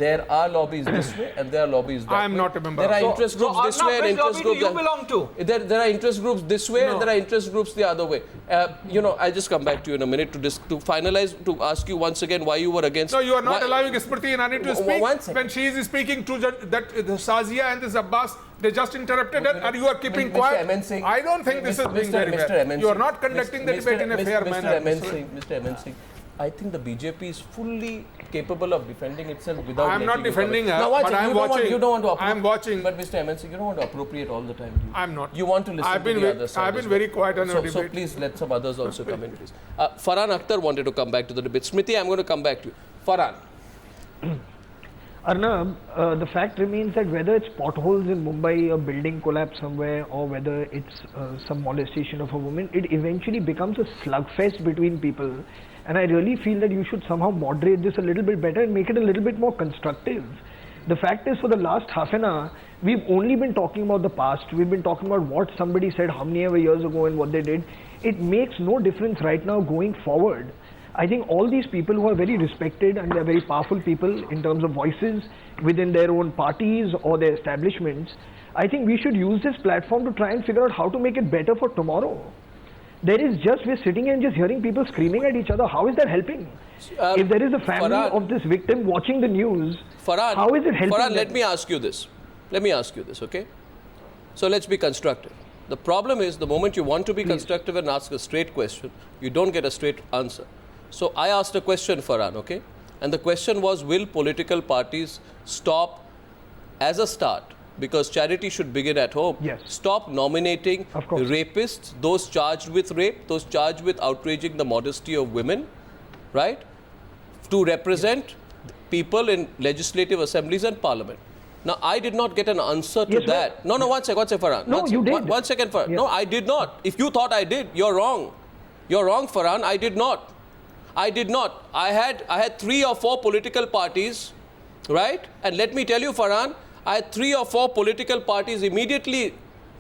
there are lobbies this way and there are lobbies that way. I am not a member. There are interest groups this way and interest groups you belong to? There are interest groups this way and there are interest groups the other way. I'll just come back to you in a minute to finalize, to ask you once again why you were against... No, you are not allowing Smriti Irani to speak. When she is speaking to the Shazia and this Abbas, they just interrupted her and you are keeping quiet. I don't think this is being very fair. You are not conducting the debate in a fair manner. Mr. MN Singh, I think the BJP is fully capable of defending itself without... I am not defending her, but I am watching. You don't want to... I am watching. But Mr. MN Singh, you don't want to appropriate all the time, do you? I am not. You want to listen to the other side. I have been very quiet on your debate. So please let some others also come in, please. Farhan Akhtar wanted to come back to the debate. Smriti, I'm going to come back to you. Farhan. Arnab, the fact remains that whether it's potholes in Mumbai, a building collapse somewhere, or whether it's some molestation of a woman, it eventually becomes a slugfest between people. And I really feel that you should somehow moderate this a little bit better and make it a little bit more constructive. The fact is, for the last half an hour, we've only been talking about the past. We've been talking about what somebody said how many ever years ago and what they did. It makes no difference right now going forward. I think all these people who are very respected and they're very powerful people in terms of voices within their own parties or their establishments, I think we should use this platform to try and figure out how to make it better for tomorrow. We're sitting here and just hearing people screaming at each other. How is that helping? If there is a family of this victim watching the news, how is it helping? Farhan, let me ask you this, okay? So let's be constructive. The problem is the moment you want to be constructive and ask a straight question, you don't get a straight answer. So I asked a question, Farhan, okay? And the question was, will political parties stop as a start? Because charity should begin at home. Yes. Stop nominating rapists, those charged with rape, those charged with outraging the modesty of women, right? To represent people in legislative assemblies and parliament. Now, I did not get an answer to that. No, one second, Farhan. No, you did. One second, Farhan. Yes. No, I did not. If you thought I did, you're wrong. You're wrong, Farhan. I did not. I had 3 or 4 political parties, right? And let me tell you, Farhan, I had 3 or 4 political parties immediately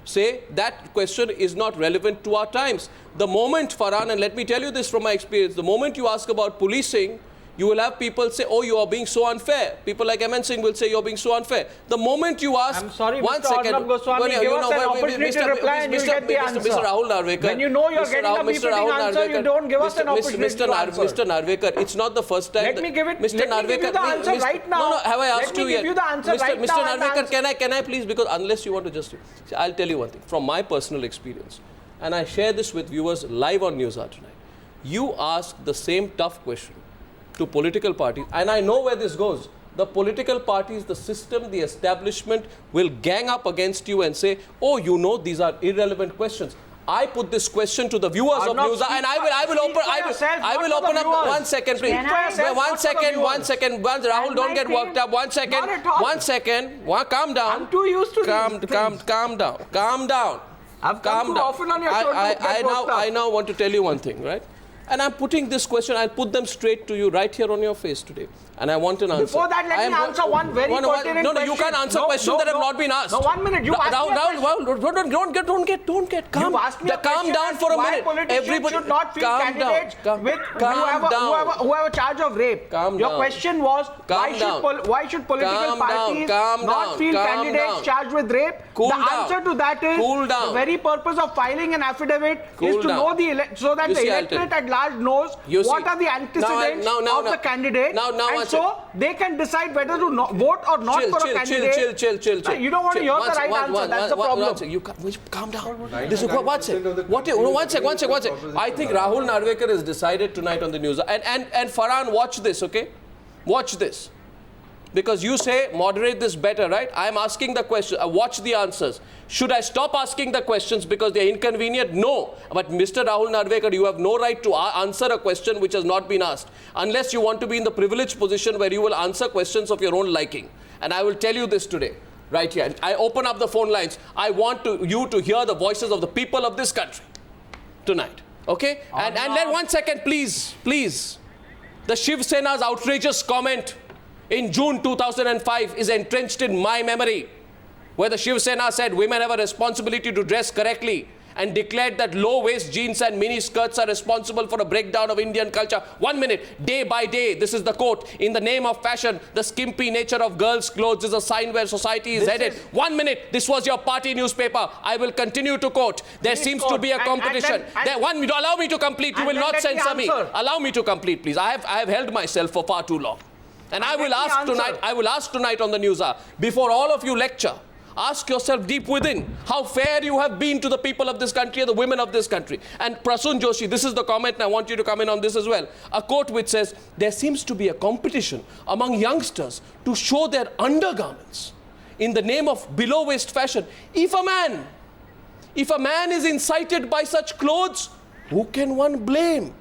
say that question is not relevant to our times. The moment, Farhan, and let me tell you this from my experience, the moment you ask about policing, you will have people say, oh, you are being so unfair. People like MN Singh will say you're being so unfair. The moment you ask... I'm sorry, one Mr. second, Arnab Goswami, give us an opportunity to reply and you get the answer. Mr. Rahul Narvekar. When you know you're getting a befitting answer, you don't give us an opportunity to answer. Mr. Narvekar, it's not the first time... Let me give you the answer right now. No, have I asked you yet? Let me give you the answer right now. Mr. Narvekar, can I please, because unless you want to just... See, I'll tell you one thing. From my personal experience, and I share this with viewers live on Newshour tonight, you ask the same tough question to political parties, and I know where this goes. The political parties, the system, the establishment will gang up against you and say, oh, you know, these are irrelevant questions. I put this question to the viewers of Newshour, and I will open up. One second, please. One second. Rahul, don't get worked up. One second. Calm down. I'm too used to this. Calm down. I've come too often on your show to get worked up. I now want to tell you one thing, right? And I'm putting this question, I'll put them straight to you right here on your face today. And I want an answer. Before that, let me answer one very pertinent question. No, you can't answer questions that have not been asked. No, 1 minute. You asked me don't get calm. You asked me a calm down for a minute. Everybody should not field candidates with whoever charge of rape. Your question was, why should political parties not field candidates charged with rape? The answer to that is, the very purpose of filing an affidavit is to know so that the electorate at large knows what are the antecedents of the candidate. And so they can decide whether to vote or not for a candidate. Chill. You don't want to hear the right answer. That's the problem. You calm down. One second. I think Rahul Narvekar has decided tonight on the news. And Farhan, watch this, okay? Watch this. Because you say, moderate this better, right? I'm asking the question. Watch the answers. Should I stop asking the questions because they're inconvenient? No. But Mr. Rahul Narvekar, you have no right to answer a question which has not been asked. Unless you want to be in the privileged position where you will answer questions of your own liking. And I will tell you this today, right here. I open up the phone lines. I want you to hear the voices of the people of this country tonight. Okay? And then 1 second, please. The Shiv Sena's outrageous comment in June 2005 is entrenched in my memory, where the Shiv Sena said women have a responsibility to dress correctly and declared that low-waist jeans and mini skirts are responsible for a breakdown of Indian culture. 1 minute. Day by day, this is the quote, in the name of fashion, the skimpy nature of girls' clothes is a sign where society is headed. 1 minute. This was your party newspaper. I will continue to quote. There seems to be a competition. Allow me to complete. You will not censor me. Allow me to complete, please. I have held myself for far too long. And I will ask tonight on the news hour, before all of you lecture, ask yourself deep within how fair you have been to the people of this country and the women of this country. And Prasun Joshi, this is the comment, and I want you to come in on this as well. A quote which says, there seems to be a competition among youngsters to show their undergarments in the name of below-waist fashion. If a man is incited by such clothes, who can one blame?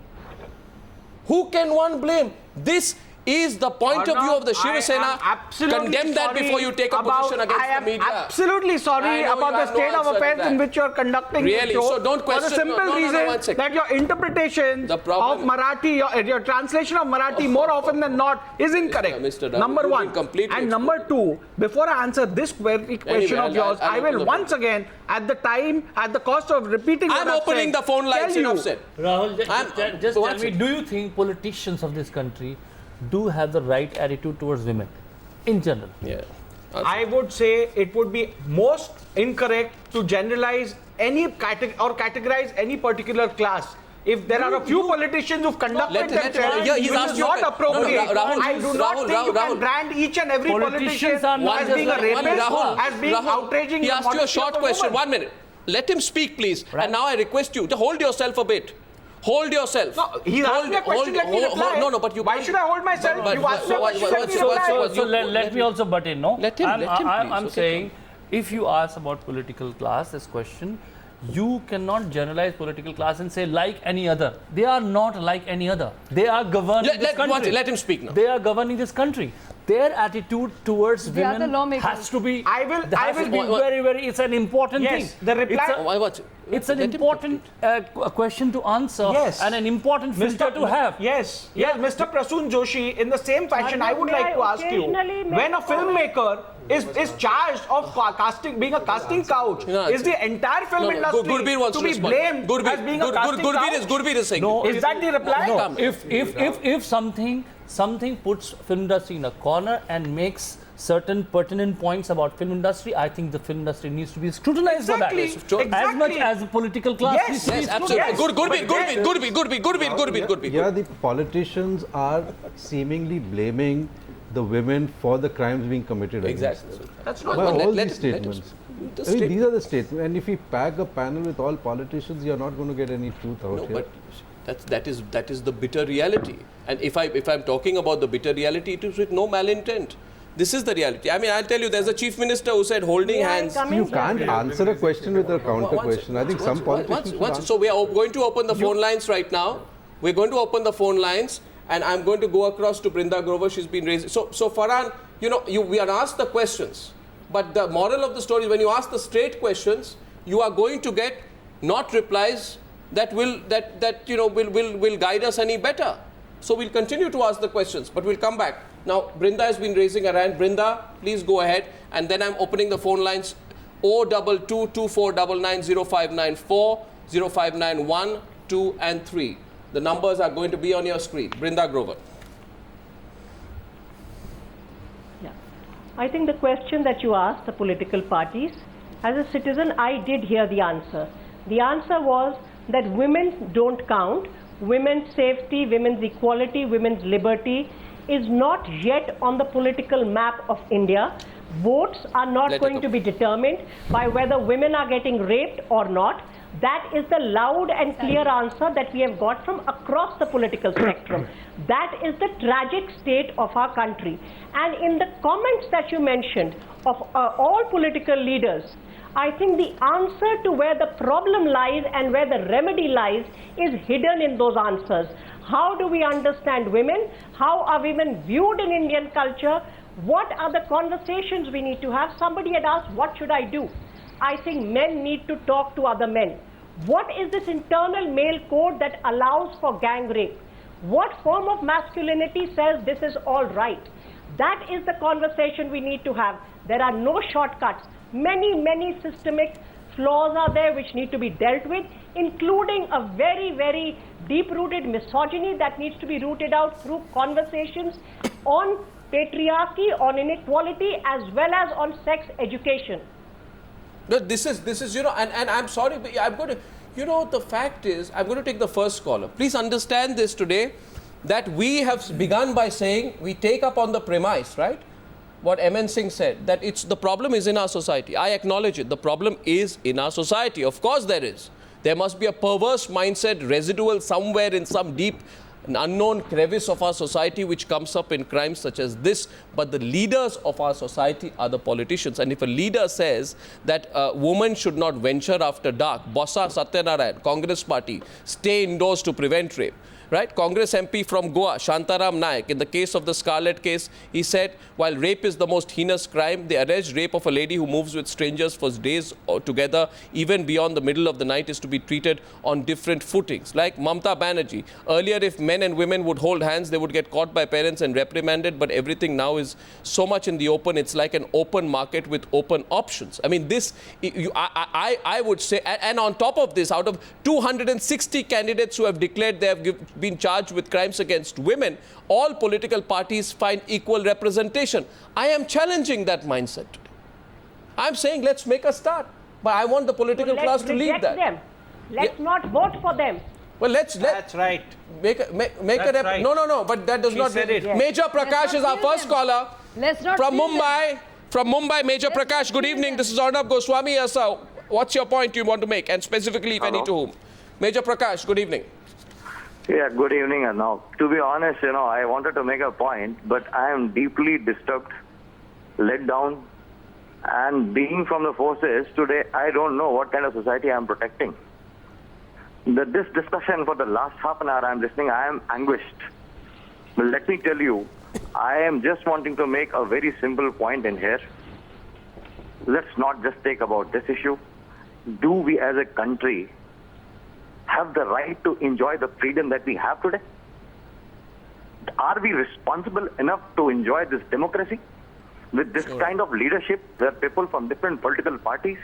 Who can one blame? This is the point of view of the Shiv Sena. Condemn that before you take a position against the media. I am absolutely sorry about the state of affairs in which you are conducting really? the show. So don't question. For the simple reason that your interpretation of Marathi, your translation of Marathi more often than not is incorrect. Number one. And number two, before I answer this question of yours, I will once again, at the cost of repeating what I'm opening the phone lines. Rahul, just tell me, do you think politicians of this country do have the right attitude towards women in general? Yeah. I would say it would be most incorrect to generalize any categorize any particular class. If there are a few politicians who've conducted themselves, it is not appropriate. I do not think you can brand each and every politician as being a rapist, as being outraging. He asked you a short question. 1 minute. Let him speak, please. And now I request you to hold yourself a bit. Hold yourself. No, he's asked me a question, let me reply. No, but you Why should I hold myself? You asked me a question, let me reply. So let me also butt in, no? Let him, I'm saying, if you ask about political class, this question, you cannot generalize political class and say like any other. They are not like any other. They are governing this country. Let him speak now. They are governing this country. Their attitude towards women has to be. I will be very. It's an important thing. Yes, the reply. It's an important question to answer. Yes. And an important filter to have. Yes. Mr. Prasun Joshi, in the same fashion, I would like to ask you, when a filmmaker is charged of being a casting couch, is the entire film industry to be blamed as being a casting couch? Gurbir is saying. No, is that the reply? No. If something puts film industry in a corner and makes certain pertinent points about film industry, I think the film industry needs to be scrutinized for that. As much as the political class needs to be scrutinized. Gurbir. Yeah, the politicians are seemingly blaming the women for the crimes being committed against them. That's not all these statements. I mean, these are the statements. And if we pack a panel with all politicians, you're not going to get any truth out here. But that is the bitter reality. And if I'm talking about the bitter reality, it is with no malintent. This is the reality. I mean, I'll tell you, there's a chief minister who said holding hands. You can't answer a question with a counter question. I think some politicians. So we are going to open the phone lines right now. We're going to open the phone lines, and I'm going to go across to Brinda Grover. She's been raised. So Farhan, we are asked the questions, but the moral of the story is when you ask the straight questions, you are going to get not replies that will guide us any better. So we'll continue to ask the questions, but we'll come back. Now, Brinda has been raising her hand. Brinda, please go ahead. And then I'm opening the phone lines 02224990594, 0591, 2 and 3. The numbers are going to be on your screen. Brinda Grover. Yeah. I think the question that you asked, the political parties, as a citizen, I did hear the answer. The answer was that women don't count. Women's safety, women's equality, women's liberty is not yet on the political map of India. Votes are not going to be determined by whether women are getting raped or not. That is the loud and clear answer that we have got from across the political spectrum. That is the tragic state of our country. And in the comments that you mentioned of all political leaders, I think the answer to where the problem lies and where the remedy lies is hidden in those answers. How do we understand women? How are women viewed in Indian culture? What are the conversations we need to have? Somebody had asked, what should I do? I think men need to talk to other men. What is this internal male code that allows for gang rape? What form of masculinity says this is all right? That is the conversation we need to have. There are no shortcuts. Many systemic flaws are there which need to be dealt with, including a very, very deep-rooted misogyny that needs to be rooted out through conversations on patriarchy, on inequality, as well as on sex education. No, this is, you know, and I'm sorry, but I'm going to, you know, the fact is, I'm going to take the first caller. Please understand this today, that we have begun by saying, we take up on the premise, right? What MN Singh said, that the problem is in our society. I acknowledge it. The problem is in our society. Of course there is. There must be a perverse mindset residual somewhere in some deep and unknown crevice of our society which comes up in crimes such as this. But the leaders of our society are the politicians. And if a leader says that women should not venture after dark, Bossa Satyanarayan, Congress party, stay indoors to prevent rape. Right? Congress MP from Goa, Shantaram Naik, in the case of the Scarlet case, he said, while rape is the most heinous crime, the alleged rape of a lady who moves with strangers for days together, even beyond the middle of the night, is to be treated on different footings. Like Mamta Banerjee, earlier if men and women would hold hands, they would get caught by parents and reprimanded, but everything now is so much in the open, it's like an open market with open options. I mean, this, I would say, and on top of this, out of 260 candidates who have declared they have been charged with crimes against women, all political parties find equal representation. I am challenging that mindset today. I'm saying let's make a start, but I want the political class to lead that. Them. Let's not vote for them. Well, That's right. Make a right. No, but that does not. Major Prakash is our first caller. Let's not from Mumbai. From Mumbai, Major Prakash. Good evening. This is Arnab Goswami. Yes, sir. What's your point you want to make, and specifically, if any, to whom? Major Prakash. Good evening. Yeah, good evening, Arnab. To be honest, you know, I wanted to make a point, but I am deeply disturbed, let down, and being from the forces today, I don't know what kind of society I am protecting. This discussion for the last half an hour I am listening, I am anguished. But let me tell you, I am just wanting to make a very simple point in here. Let's not just take about this issue. Do we as a country have the right to enjoy the freedom that we have today? Are we responsible enough to enjoy this democracy? With this kind of leadership, where people from different political parties,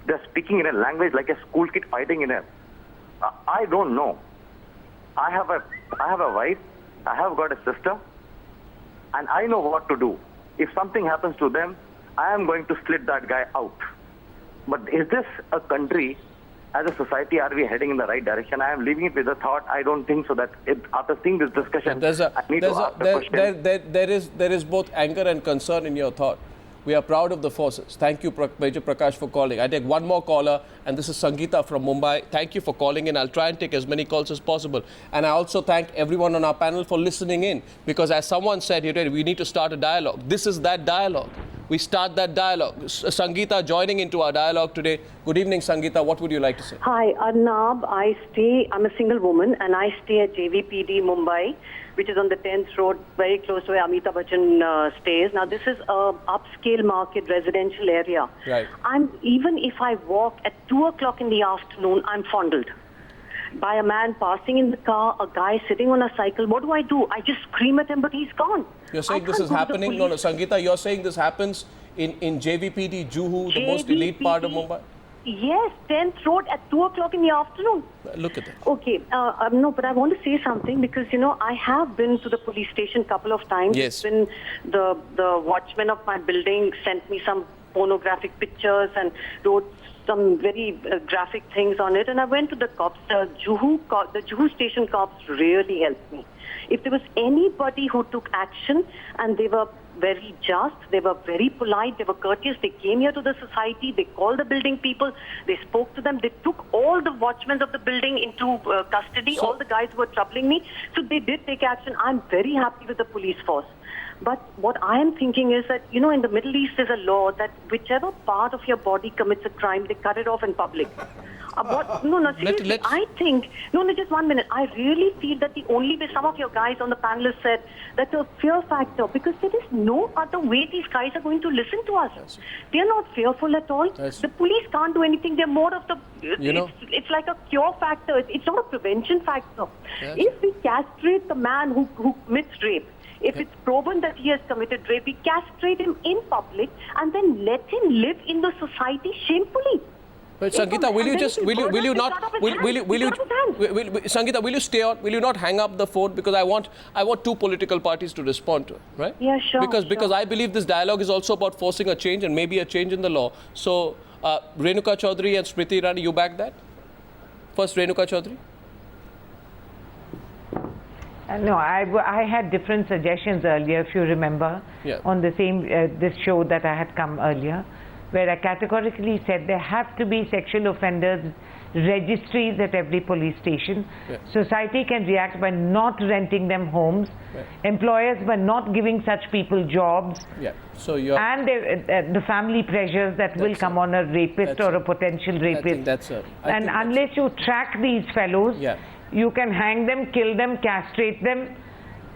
they're speaking in a language like a school kid fighting in a... I don't know. I have a wife, I have got a sister, and I know what to do. If something happens to them, I am going to slit that guy out. But is this a country, as a society, are we heading in the right direction? I am leaving it with a thought. I don't think so. That after seeing this discussion, I need to ask the question. There is both anger and concern in your thought. We are proud of the forces. Thank you, Major Prakash, for calling. I take one more caller, and this is Sangeeta from Mumbai. Thank you for calling in. I'll try and take as many calls as possible. And I also thank everyone on our panel for listening in, because as someone said here, we need to start a dialogue. This is that dialogue. We start that dialogue. Sangeeta joining into our dialogue today. Good evening, Sangeeta. What would you like to say? Hi, Arnab. I'm a single woman, and I stay at JVPD, Mumbai, which is on the 10th Road, very close to where Amitabh Bachchan stays. Now, this is a upscale market residential area. Right. Even if I walk at 2 o'clock in the afternoon, I'm fondled by a man passing in the car, a guy sitting on a cycle. What do? I just scream at him, but he's gone. You're saying this is happening? No, Sangeeta, you're saying this happens in JVPD, Juhu, the most elite part of Mumbai? Yes, 10th Road at 2 o'clock in the afternoon. Look at that. Okay, no, but I want to say something, because, you know, I have been to the police station a couple of times. Yes. When the watchman of my building sent me some pornographic pictures and wrote some very graphic things on it, and I went to the cops. The Juhu station cops really helped me. If there was anybody who took action, and they were very just, they were very polite, they were courteous, they came here to the society, they called the building people, they spoke to them, they took all the watchmen of the building into custody, all the guys who were troubling me, so they did take action. I'm very happy with the police force. But what I am thinking is that, you know, in the Middle East there's a law that whichever part of your body commits a crime, they cut it off in public. Seriously, I think, just 1 minute. I really feel that the only way, some of your guys on the panel have said, that the fear factor, because there is no other way these guys are going to listen to us. Yes. They are not fearful at all. Yes. The police can't do anything. They're more of the, it's like a cure factor. It's not a prevention factor. Yes. If we castrate the man who commits rape, if it's proven that he has committed rape, we castrate him in public and then let him live in the society shamefully. But Sangeeta, will you just, will you not, Sangeeta, will you stay on, will you not hang up the phone, because I want two political parties to respond to it, right? Yeah, sure. Because I believe this dialogue is also about forcing a change and maybe a change in the law. So, Renuka Chaudhary and Smriti Irani, you back that? First, Renuka Chaudhary. No, I had different suggestions earlier, if you remember, on the same this show that I had come earlier, where I categorically said there have to be sexual offenders registries at every police station. Society can react by not renting them homes, employers by not giving such people jobs, so and the family pressures that will come on a rapist or a potential rapist. And unless you track these fellows, you can hang them, kill them, castrate them.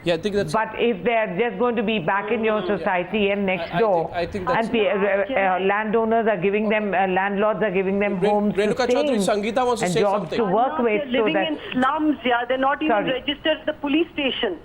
Yeah, I think that's. But if they are just going to be back in your society and next door, and landowners are giving them, landlords are giving them homes to stay in, Sangeeta wants to and say jobs something. to work with. They're living in slums, they're not even registered at the police station.